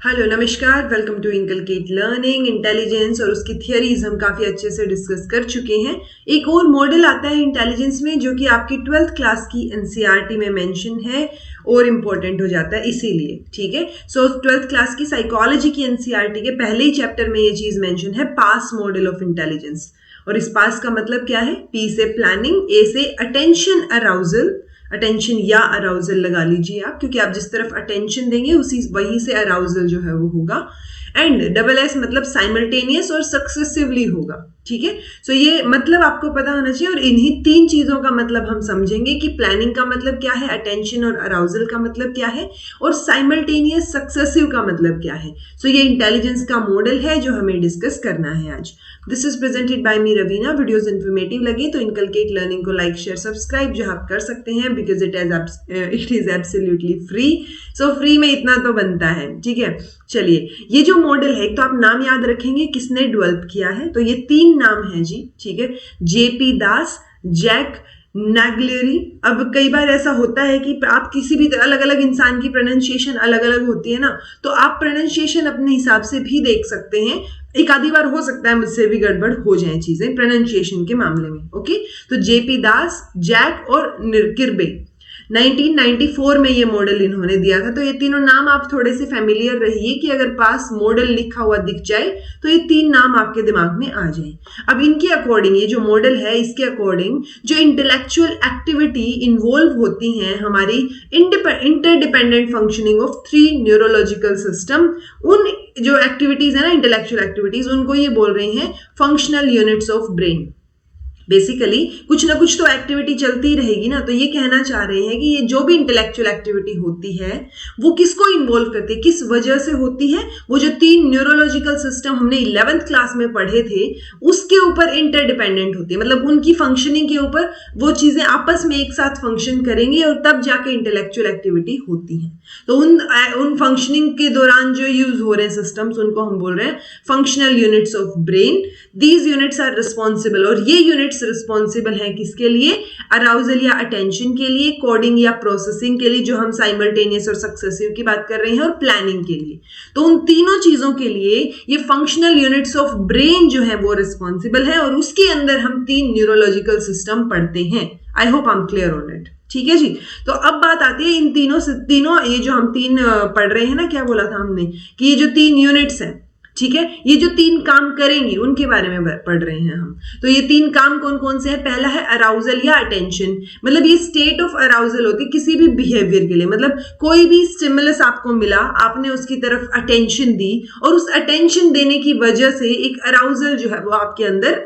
Hello नमस्कार, welcome to inculcate learning. Intelligence और उसकी थियरीज हम काफ़ी अच्छे से डिस्कस कर चुके हैं। एक और मॉडल आता है इंटेलिजेंस में जो कि आपकी 12th क्लास की एनसीईआरटी में मेंशन है और इम्पोर्टेंट हो जाता है इसीलिए। ठीक है, सो 12th क्लास की साइकोलॉजी की एनसीईआरटी के पहले ही चैप्टर में ये चीज़ मेंशन है, पास मॉडल ऑफ इंटेलिजेंस। और इस पास का मतलब क्या है? पी से प्लानिंग, ए से अटेंशन अराउजल, अटेंशन या अराउजल लगा लीजिए आप, क्योंकि आप जिस तरफ अटेंशन देंगे उसी वहीं से अराउजल जो है वो होगा। एंड डबल एस मतलब साइमल्टेनियस और सक्सेसिवली होगा। ठीक है, सो ये मतलब आपको पता होना चाहिए। और इन्हीं तीन चीजों का मतलब हम समझेंगे कि प्लानिंग का मतलब क्या है, अटेंशन और अराउजल का मतलब क्या है, और साइमल्टेनियस सक्सेसिव का मतलब क्या है। सो ये इंटेलिजेंस का मॉडल है जो हमें डिस्कस करना है आज। This is presented by me Raveena. Videos informative लगे तो इनकलकेट लर्निंग को लाइक शेयर सब्सक्राइब जो आप कर सकते हैं, because it is absolutely free. So free में इतना तो बनता है। ठीक है, चलिए ये जो मॉडल है, एक तो आप नाम याद रखेंगे किसने डेवलप किया है। तो ये तीन नाम है जी। ठीक है, जेपी दास, जैक नाग्लियरी। अब कई बार ऐसा होता है कि आप किसी भी अलग अलग इंसान की प्रोनाउंसिएशन अलग अलग होती है ना, तो आप प्रोनाउंसिएशन अपने हिसाब से भी देख सकते हैं। एक आधी बार हो सकता है मुझसे भी गड़बड़ हो जाए चीजें प्रोनाउंसिएशन के मामले में। ओके, तो जेपी दास, जैक और किर्बे 1994 में ये मॉडल इन्होंने दिया था। तो ये तीनों नाम आप थोड़े से फैमिलियर रहिए कि अगर पास मॉडल लिखा हुआ दिख जाए तो ये तीन नाम आपके दिमाग में आ जाए। अब इनके अकॉर्डिंग ये जो मॉडल है, इसके अकॉर्डिंग जो इंटेलेक्चुअल एक्टिविटी इन्वॉल्व होती हैं हमारी interdependent functioning of 3 neurological system, उन जो एक्टिविटीज है ना, इंटेलेक्चुअल एक्टिविटीज, उनको ये बोल रहे हैं functional units of brain. Basically कुछ ना कुछ तो एक्टिविटी चलती ही रहेगी ना। तो ये कहना चाह रहे हैं कि ये जो भी इंटेलेक्चुअल एक्टिविटी होती है वो किसको इन्वॉल्व करती है, किस वजह से होती है। वो जो 3 न्यूरोलॉजिकल सिस्टम हमने 11th क्लास में पढ़े थे उसके ऊपर इंटरडिपेंडेंट होती है, मतलब उनकी फंक्शनिंग के ऊपर वो चीजें आपस में एक साथ फंक्शन करेंगी और तब जाके इंटेलेक्चुअल एक्टिविटी होती है। तो उन फंक्शनिंग के दौरान जो यूज हो रहे हैं सिस्टम्स, उनको हम बोल रहे हैं functional units of brain. These units are responsible, और ये यूनिट्स रिस्पॉन्सिबल है किसके लिए? अराउजल या अटेंशन के लिए, कोडिंग या प्रोसेसिंग के लिए जो हम साइमल्टेनियस और सक्सेसिव की बात कर रहे हैं, और प्लानिंग के लिए। तो उन तीनों चीजों के लिए ये फंक्शनल यूनिट्स ऑफ ब्रेन जो है वो रिस्पॉन्सिबल है, और उसके अंदर हम 3 न्यूरोलॉजिकल सिस्टम पढ़ते हैं। I hope I am clear on it. ठीक है जी, तो अब बात आती है इन तीनों ये जो हम 3 पढ़ रहे हैं ना, क्या बोला था हमने कि ये जो 3 यूनिट्स हैं, ठीक है, ये जो 3 काम करेंगी उनके बारे में पढ़ रहे हैं हम। तो ये 3 काम कौन कौन से हैं? पहला है अराउजल या अटेंशन, मतलब ये स्टेट ऑफ अराउजल होती है किसी भी बिहेवियर के लिए। मतलब कोई भी स्टिमुलस आपको मिला, आपने उसकी तरफ अटेंशन दी, और उस अटेंशन देने की वजह से एक अराउजल जो है वो आपके अंदर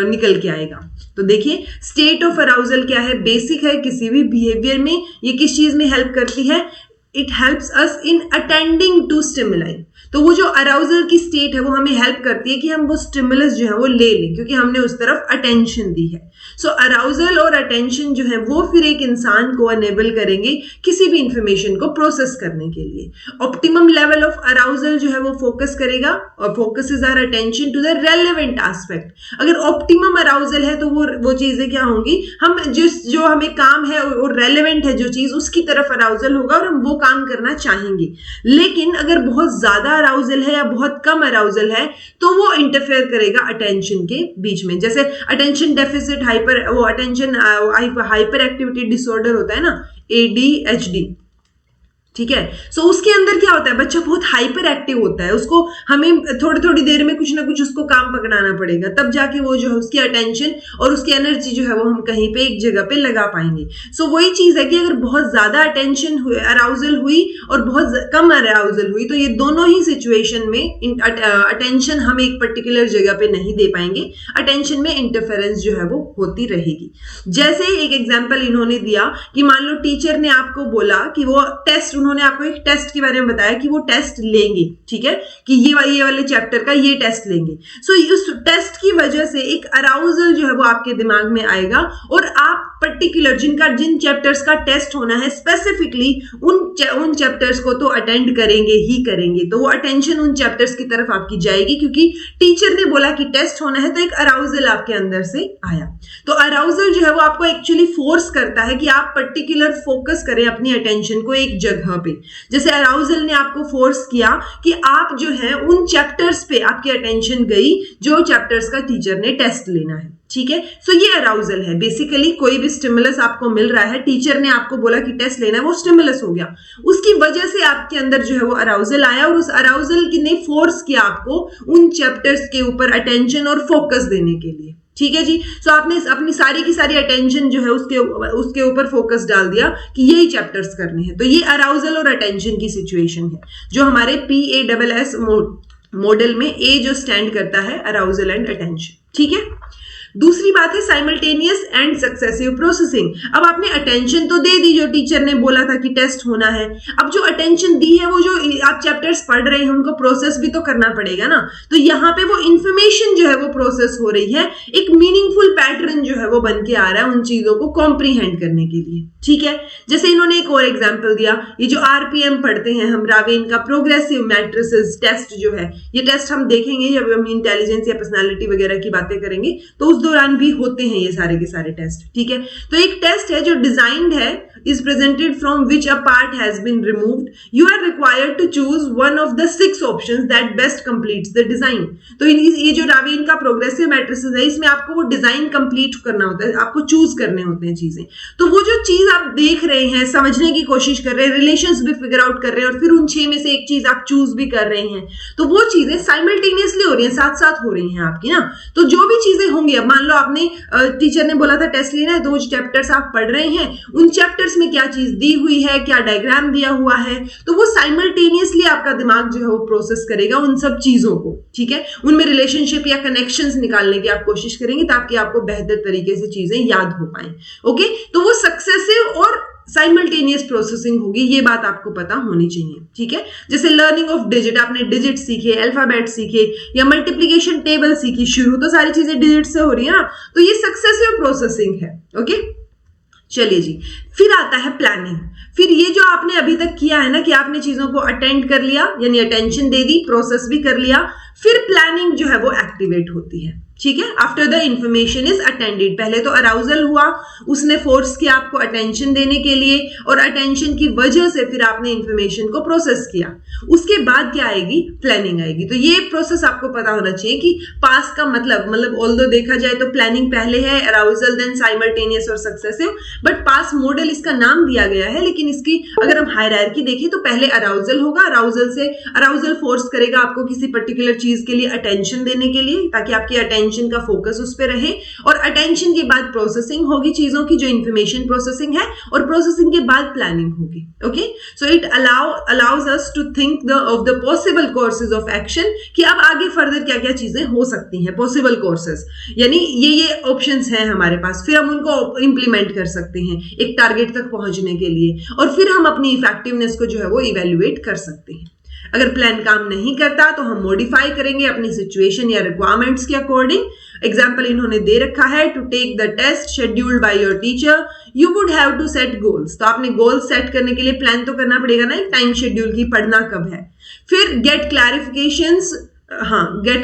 निकल के आएगा। तो देखिए स्टेट ऑफ अराउजल क्या है, बेसिक है किसी भी बिहेवियर में। ये किस चीज में हेल्प करती है? It helps us in attending to stimuli. तो वो जो अराउजल की स्टेट है वो हमें हेल्प करती है कि हम वो स्टिमुलस जो है वो ले लें, क्योंकि हमने उस तरफ अटेंशन दी है। सो अराउजल और अटेंशन जो है वो फिर एक इंसान को अनेबल करेंगे किसी भी इंफॉर्मेशन को प्रोसेस करने के लिए। ऑप्टिमम लेवल ऑफ अराउजल जो है वो फोकस करेगा, और focuses our attention to the relevant aspect. अगर ऑप्टिमम अराउजल है तो वो चीजें क्या होंगी, हम जो हमें काम है और रेलेवेंट है जो चीज, उसकी तरफ अराउजल होगा और हम वो काम करना चाहेंगे। लेकिन अगर बहुत ज्यादा अराउजल है या बहुत कम अराउजल है तो वो इंटरफेयर करेगा अटेंशन के बीच में। जैसे attention deficit attention hyper activity disorder होता है ना, ADHD। ठीक है, सो उसके अंदर क्या होता है, बच्चा बहुत हाइपर एक्टिव होता है, उसको हमें थोड़ी थोड़ी देर में कुछ ना कुछ उसको काम पकड़ाना पड़ेगा, तब जाके वो जो है उसकी अटेंशन और उसकी एनर्जी जो है वो हम कहीं पे एक जगह पे लगा पाएंगे। सो वही चीज है कि अगर बहुत ज्यादा अटेंशन अराउजल हुई और बहुत कम अराउजल हुई, तो ये दोनों ही सिचुएशन में अटेंशन हम एक पर्टिकुलर जगह पे नहीं दे पाएंगे, अटेंशन में इंटरफेरेंस जो है वो होती रहेगी। जैसे एक एग्जाम्पल इन्होंने दिया कि मान लो टीचर ने आपको बोला कि वो टेस्ट, उन्होंने आपको एक टेस्ट के बारे में बताया कि वो टेस्ट लेंगे, ठीक है, कि ये वाले चैप्टर का ये टेस्ट लेंगे। सो उस टेस्ट की वजह से एक अराउजल जो है वो आपके दिमाग में आएगा, और आप पर्टिकुलर जिन चैप्टर्स का टेस्ट होना है स्पेसिफिकली उन चैप्टर्स को तो अटेंड करेंगे ही करेंगे। तो वो अटेंशन उन चैप्टर्स की तरफ आपकी जाएगी, क्योंकि टीचर ने बोला कि टेस्ट होना है, तो एक अराउजल आपके अंदर से आया। तो अराउजल जो है वो आपको एक्चुअली फोर्स करता है कि आप पर्टिकुलर फोकस करें अपनी अटेंशन को एक जगह यहाँ पे। जैसे अराउजल ने आपको फोर्स किया कि आप जो है उन चैप्टर्स पे आपकी अटेंशन गई जो चैप्टर्स का टीचर ने टेस्ट लेना है, ठीक है। सो ये अराउजल है। बेसिकली कोई भी स्टिमुलस आपको मिल रहा है, टीचर ने आपको बोला कि टेस्ट लेना है, वो स्टिमुलस हो गया, उसकी वजह से आपके अंदर जो है वो अराउजल आया और उस अराउजल ने फोर्स किया आपको उन चैप्टर्स के ऊपर अटेंशन और फोकस देने के लिए, ठीक है जी। सो आपने अपनी सारी की सारी अटेंशन जो है उसके ऊपर फोकस डाल दिया कि यही चैप्टर्स करने हैं। तो ये अराउजल और अटेंशन की सिचुएशन है जो हमारे PASS मॉडल में ए जो स्टैंड करता है अराउजल एंड अटेंशन, ठीक है। दूसरी बात है साइमल्टेनियस एंड सक्सेसिव प्रोसेसिंग। अब आपने अटेंशन तो दे दी जो टीचर ने बोला था कि टेस्ट होना है, अब जो अटेंशन दी है वो जो आप चैप्टर्स पढ़ रहे हैं उनको प्रोसेस भी तो करना पड़ेगा ना। तो यहाँ पे वो इंफॉर्मेशन जो है वो प्रोसेस हो रही है, एक मीनिंगफुल पैटर्न जो है वो बन के आ रहा है उन चीजों को कॉम्प्रीहेंड करने के लिए, ठीक है। जैसे इन्होंने एक और एग्जाम्पल दिया, ये जो RPM पढ़ते हैं हम, रावेन का प्रोग्रेसिव मैट्रिसेस टेस्ट जो है, ये टेस्ट हम देखेंगे जब हम इंटेलिजेंस या पर्सनालिटी वगैरह की बातें करेंगे, तो उस दौरान भी होते हैं ये सारे के सारे टेस्ट, ठीक है। तो एक टेस्ट है जो डिजाइंड है, is presented from which a part has been removed. You are required to choose one of the 6 options that best completes the design. तो ये जो रावेन का प्रोग्रेसिव मैट्रिसेस है, इसमें आपको वो डिजाइन कंप्लीट करना होता है, आपको चूज करने होते हैं चीजें। तो वो जो चीज आप देख रहे हैं, समझने की कोशिश कर रहे हैं, रिलेशंस भी फिगर आउट कर रहे हैं और फिर उन 6 में से एक चीज आप चूज भी कर रहे हैं, तो वो चीजें साइमल्टेनियसली हो रही हैं, साथ साथ हो रही हैं आपकी ना। तो जो भी चीजें होंगी, अब मान लो आपने टीचर ने बोला था टेस्ट लेना है, तो वो चैप्टर्स आप पढ़ रहे हैं, उन चैप्टर्स में क्या चीज दी हुई है, क्या डायग्राम दिया हुआ है, तो वो साइमल्टेनियसली आपका दिमाग जो है वो प्रोसेस करेगा उन सब चीजों को, ठीक है। उनमें रिलेशनशिप या कनेक्शंस निकालने की आप कोशिश करेंगे ताकि आपको बेहतर तरीके से चीजें याद हो पाए, ओके। तो वो सक्सेसिव और साइमल्टेनियस प्रोसेसिंग होगी, ये बात आपको पता होनी चाहिए, ठीक है। जैसे लर्निंग ऑफ डिजिट, आपने डिजिट सीखे, अल्फाबेट सीखे या मल्टीप्लिकेशन टेबल सीखी, शुरू तो सारी चीजें डिजिट से हो रही है ना, तो ये सक्सेसिव प्रोसेसिंग है, ओके। चलिए जी, फिर आता है प्लानिंग। फिर ये जो आपने अभी तक किया है ना कि आपने चीजों को अटेंड कर लिया, यानी अटेंशन दे दी, प्रोसेस भी कर लिया, फिर प्लानिंग जो है वो एक्टिवेट होती है, ठीक है। After the information is attended, पहले तो अराउजल हुआ, उसने फोर्स किया आपको अटेंशन देने के लिए और अटेंशन की वजह से फिर आपने इंफॉर्मेशन को प्रोसेस किया, उसके बाद क्या आएगी, प्लानिंग आएगी। तो ये प्रोसेस आपको पता होना चाहिए कि पास का मतलब ऑल्दो देखा जाए तो प्लानिंग पहले है, अराउजल देन साइमल्टेनियस और सक्सेसिव, बट पास मॉडल इसका नाम दिया गया है, लेकिन इसकी अगर हम हायरार्की देखें तो पहले अराउजल होगा, अराउजल फोर्स करेगा आपको किसी पर्टिकुलर चीज के लिए अटेंशन देने के लिए ताकि आपकी अटेंशन का फोकस उस पे रहे, और अटेंशन के बाद प्रोसेसिंग होगी चीजों की, जो इंफॉर्मेशन प्रोसेसिंग है, और प्रोसेसिंग के बाद प्लानिंग होगी, okay. So it allows us to think of the possible courses of action, कि अब आगे फर्दर क्या क्या चीजें हो सकती हैं, पॉसिबल कोर्सेज यानी ये ऑप्शंस हैं हमारे पास, फिर हम उनको इंप्लीमेंट कर सकते हैं एक टारगेट तक पहुंचने के लिए, और फिर हम अपनी इफेक्टिवनेस को जो है वो इवेल्युएट कर सकते हैं। अगर प्लान काम नहीं करता तो हम मॉडिफाई करेंगे अपनी सिचुएशन या रिक्वायरमेंट्स के अकॉर्डिंग। एग्जाम्पल इन्होंने दे रखा है, to take the test scheduled by your teacher you would have to set goals. तो आपने गोल्स सेट करने के लिए प्लान तो करना पड़ेगा ना, एक टाइम शेड्यूल की पढ़ना कब है। फिर gate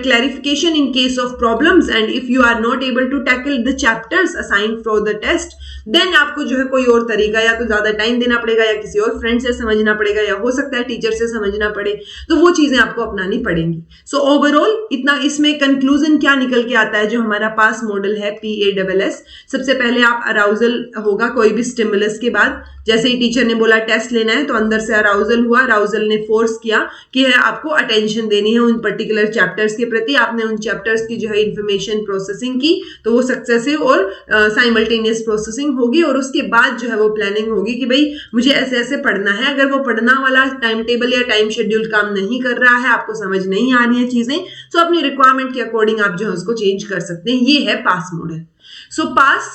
clarification in case of problems, and if you are not able to tackle the chapters assigned for the test, then आपको जो है कोई और तरीका, या तो ज्यादा टाइम देना पड़ेगा, या किसी और फ्रेंड से समझना पड़ेगा, या हो सकता है टीचर से समझना पड़े, तो वो चीजें आपको अपनानी पड़ेंगी। सो ओवरऑल इतना इसमें कंक्लूजन क्या निकल के आता है, जो हमारा पास मॉडल है PASS, सबसे पहले आप अराउजल होगा कोई भी स्टिमुलस के बाद, जैसे ही टीचर ने बोला टेस्ट लेना है तो अंदर से अराउजल हुआ, अराउजल ने फोर्स किया कि है आपको अटेंशन देनी है उन पर्टिकुलर चैप्टर्स के प्रति, आपने उन चैप्टर्स की जो है इंफॉर्मेशन प्रोसेसिंग की, तो वो सक्सेसिव और साइमल्टेनियस प्रोसेसिंग होगी, और उसके बाद जो है वो प्लानिंग होगी कि भाई मुझे ऐसे ऐसे पढ़ना है। अगर वो पढ़ना वाला टाइम टेबल या टाइम शेड्यूल काम नहीं कर रहा है, आपको समझ नहीं आ रही है चीजें, तो अपनी रिक्वायरमेंट के अकॉर्डिंग आप जो है उसको चेंज कर सकते हैं। ये है पास model. So pass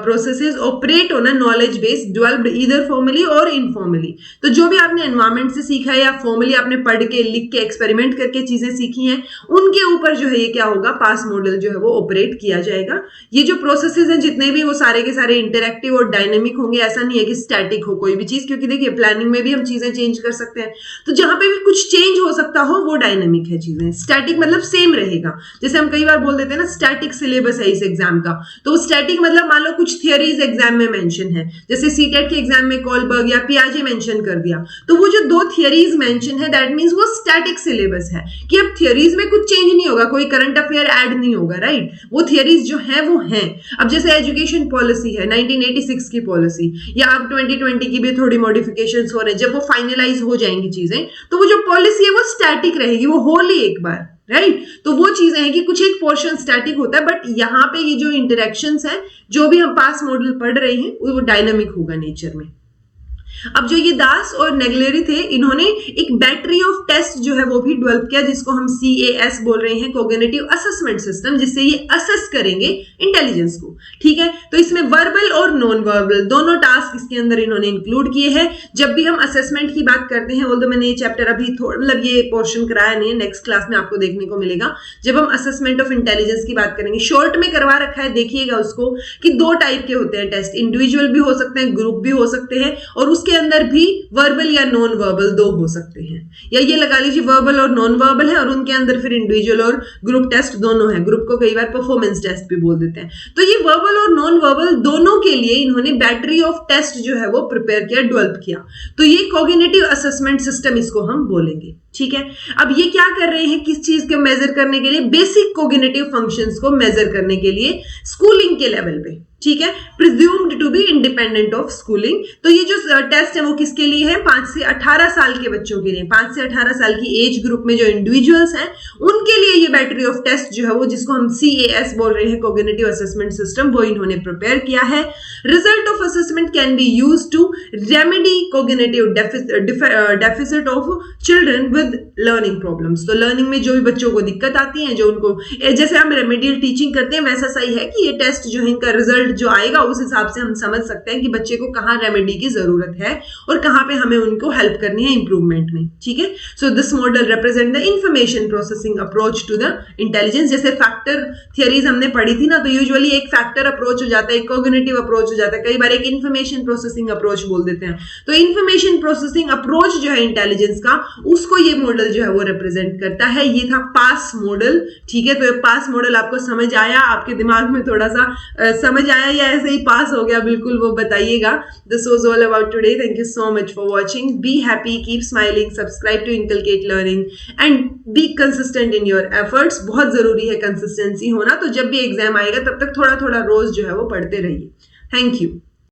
processes operate on a knowledge base developed either formally or informally. तो जो भी आपने एनवायरमेंट से सीखा है या फॉर्मली आपने पढ़ के, लिख के, एक्सपेरिमेंट करके चीजें सीखी हैं, उनके ऊपर जो है ये क्या होगा, पास मॉडल जो है वो ऑपरेट किया जाएगा। ये जो प्रोसेसेस हैं जितने भी, वो सारे के सारे इंटरैक्टिव और डायनेमिक होंगे, ऐसा नहीं है कि स्टैटिक हो कोई भी चीज, क्योंकि देखिए प्लानिंग में भी हम चीजें चेंज कर सकते हैं। तो जहां पे भी कुछ चेंज हो सकता हो वो डायनेमिक है चीजें। स्टैटिक मतलब सेम रहेगा, जैसे हम कई बार बोल देते हैं ना स्टैटिक सिलेबस है इस एग्जाम का, तो स्टैटिक मतलब मान लो कुछ थियरीज एग्जाम में मेंशन है, जैसे सीटेट के एग्जाम में कोलबर्ग या पियाजे मेंशन कर दिया, तो वो जो 2 थियरीज मेंशन है दैट मींस वो स्टैटिक सिलेबस है कि अब थियरीज में कुछ चेंज नहीं होगा, कोई करंट अफेयर ऐड नहीं होगा, राइट। वो थियरीज जो है वो हैं। अब जैसे एजुकेशन पॉलिसी है 1986 की पॉलिसी, या अब 2020 की भी थोड़ी मॉडिफिकेशंस हो रहे हैं, जब वो फाइनलाइज हो जाएंगी चीजें तो वो जो पॉलिसी है वो स्टैटिक रहेगी, वो होली एक बार, राइट। तो वो चीजें हैं कि कुछ एक पोर्शन स्टैटिक होता है, बट यहाँ पे ये जो इंटरेक्शंस हैं, जो भी हम पास मॉडल पढ़ रहे हैं वो डायनामिक होगा नेचर में। अब जो ये दास और नेगलेरी थे, इन्होंने एक बैटरी ऑफ टेस्ट जो है वो भी डेवलप किया, जिसको हम CAS बोल रहे हैं, कोग्निटिव असेसमेंट सिस्टम, जिससे ये असेस करेंगे इंटेलिजेंस को, ठीक है। तो इसमें वर्बल और नॉन वर्बल दोनों टास्क इसके अंदर इन्होंने इंक्लूड किए हैं। जब भी हम असेसमेंट की बात करते हैं, ऑल्दो मैंने ये चैप्टर अभी मतलब ये पोर्शन कराया नहीं है, नेक्स्ट क्लास में आपको देखने को मिलेगा जब हम असेसमेंट ऑफ इंटेलिजेंस की बात करेंगे। शॉर्ट में करवा रखा है, देखिएगा उसको, कि 2 टाइप के होते हैं टेस्ट, इंडिविजुअल भी हो सकते हैं, ग्रुप भी हो सकते हैं, और उसके अंदर भी वर्बल या नॉन वर्बल 2 हो सकते हैं, या ये लगा लीजिए वर्बल और नॉन वर्बल है, और उनके अंदर फिर इंडिविजुअल और ग्रुप टेस्ट दोनों है। ग्रुप को कई बार परफॉर्मेंस टेस्ट भी बोल देते हैं। तो ये वर्बल और नॉन वर्बल दोनों के लिए इन्होंने बैटरी ऑफ टेस्ट जो है वो प्रिपेयर किया, डेवलप किया। तो ये कॉग्निटिव असेसमेंट सिस्टम इसको हम बोलेंगे, ठीक है। अब ये क्या कर रहे हैं, किस चीज को मेजर करने के लिए, बेसिक कॉग्निटिव फंक्शंस को मेजर करने के लिए स्कूलिंग के लेवल पे, ठीक है, presumed to be independent of schooling. तो ये जो टेस्ट है वो किसके लिए है, 5 से 18 साल के बच्चों के लिए, 5 से 18 साल की एज ग्रुप में जो इंडिविजुअल्स हैं उनके लिए ये बैटरी ऑफ टेस्ट जो है वो, जिसको हम CAS बोल रहे हैं, कॉग्निटिव असेसमेंट सिस्टम, वो इन्होंने प्रिपेयर किया है। Result of assessment can be used to remedy cognitive deficit of children with learning problems. तो लर्निंग में जो भी बच्चों को दिक्कत आती है, जो उनको, जैसे हम रेमेडियल टीचिंग करते हैं वैसा सही है कि ये टेस्ट जो है इनका रिजल्ट जो आएगा उस हिसाब से हम समझ सकते हैं कि बच्चे को कहाँ रेमेडी की जरूरत है और कहाँ पे हमें उनको हेल्प करनी है इंप्रूवमेंट में, ठीक है। So this model represent the information processing approach to the intelligence. जैसे फैक्टर थियरीज हमने पढ़ी थी ना, तो यूजुअली एक फैक्टर अप्रोच हो जाता है, एक कॉग्निटिव अप्रोच हो जाता है, कई बार एक इंफॉर्मेशन प्रोसेसिंग अप्रोच बोल देते हैं। तो इंफॉर्मेशन प्रोसेसिंग अप्रोच जो है इंटेलिजेंस का, उसको ये मॉडल जो है वो रिप्रेजेंट करता है। ये था पास मॉडल, ठीक है। तो पास मॉडल आपको समझ आया, आपके दिमाग में थोड़ा सा समझ आया या ऐसे ही पास हो गया, बिल्कुल वो बताइएगा। This was all about today, thank you so much for watching. Be happy, keep smiling, subscribe to inculcate learning and be consistent in your efforts. बहुत जरूरी है कंसिस्टेंसी होना, तो जब भी एग्जाम आएगा तब तक थोड़ा थोड़ा रोज जो है वो पढ़ते रहिए। Thank you.